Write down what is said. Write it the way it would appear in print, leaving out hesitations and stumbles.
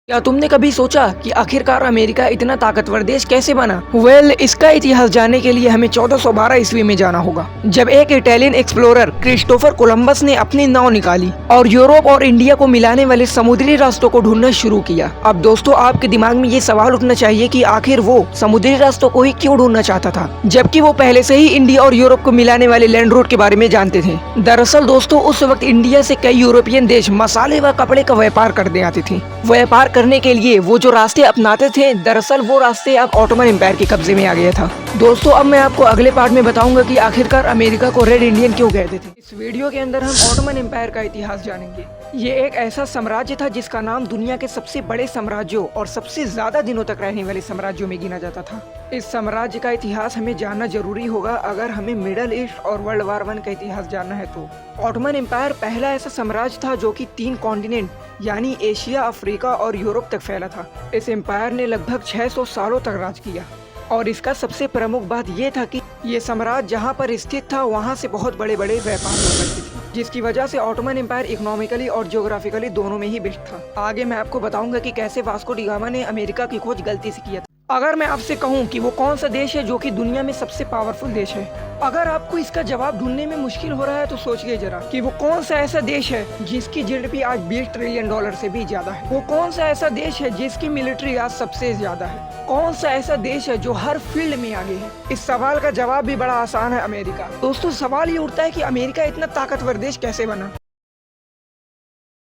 क्या तुमने कभी सोचा कि आखिरकार अमेरिका इतना ताकतवर देश कैसे बना? इसका इतिहास जानने के लिए हमें 1412 ईस्वी में जाना होगा, जब एक इटालियन एक्सप्लोरर क्रिस्टोफर कोलंबस ने अपनी नाव निकाली और यूरोप और इंडिया को मिलाने वाले समुद्री रास्तों को ढूंढना शुरू किया। अब दोस्तों, आपके दिमाग में ये सवाल उठना चाहिए कि आखिर वो समुद्री रास्तों को ही क्यों ढूंढना चाहता था, जबकि वो पहले से ही इंडिया और यूरोप को मिलाने वाले लैंड रूट के बारे में जानते थे। दरअसल दोस्तों, उस वक्त इंडिया से कई यूरोपियन देश मसाले व कपड़े का व्यापार करने आते थे। व्यापार करने के लिए वो जो रास्ते अपनाते थे, दरअसल वो रास्ते अब ऑटोमन एम्पायर के कब्जे में आ गया था। दोस्तों, अब मैं आपको अगले पार्ट में बताऊंगा कि आखिरकार अमेरिका को रेड इंडियन क्यों कहते थे। इस वीडियो के अंदर हम ऑटोमन एम्पायर का इतिहास जानेंगे। ये एक ऐसा साम्राज्य था जिसका नाम दुनिया के सबसे बड़े साम्राज्यों और सबसे ज्यादा दिनों तक रहने वाले साम्राज्यों में गिना जाता था। इस साम्राज्य का इतिहास हमें जानना जरूरी होगा अगर हमें मिडल ईस्ट और वर्ल्ड वार 1 का इतिहास जानना है तो। ऑटोमन एम्पायर पहला ऐसा साम्राज्य था जो कि 3 कॉन्टिनेंट यानी एशिया, अफ्रीका और यूरोप तक फैला था। इस एम्पायर ने लगभग 600 सालों तक राज किया और इसका सबसे प्रमुख बात यह था कि ये साम्राज्य जहाँ पर स्थित था वहाँ से बहुत बड़े बड़े व्यापार हो सकते थे, जिसकी वजह से ऑटोमन एम्पायर इकोनॉमिकली और ज्योग्राफिकली दोनों में ही बेस्ट था। आगे मैं आपको बताऊंगा कि कैसे वास्को डी गामा ने अमेरिका की खोज गलती से किया था। अगर मैं आपसे कहूं कि वो कौन सा देश है जो कि दुनिया में सबसे पावरफुल देश है, अगर आपको इसका जवाब ढूंढने में मुश्किल हो रहा है तो सोचिए जरा कि वो कौन सा ऐसा देश है जिसकी जीडीपी आज 20 ट्रिलियन डॉलर से भी ज्यादा है। वो कौन सा ऐसा देश है जिसकी मिलिट्री आज सबसे ज्यादा है। कौन सा ऐसा देश है जो हर फील्ड में आगे है। इस सवाल का जवाब भी बड़ा आसान है, अमेरिका। दोस्तों, सवाल ये उठता है कि अमेरिका इतना ताकतवर देश कैसे बना।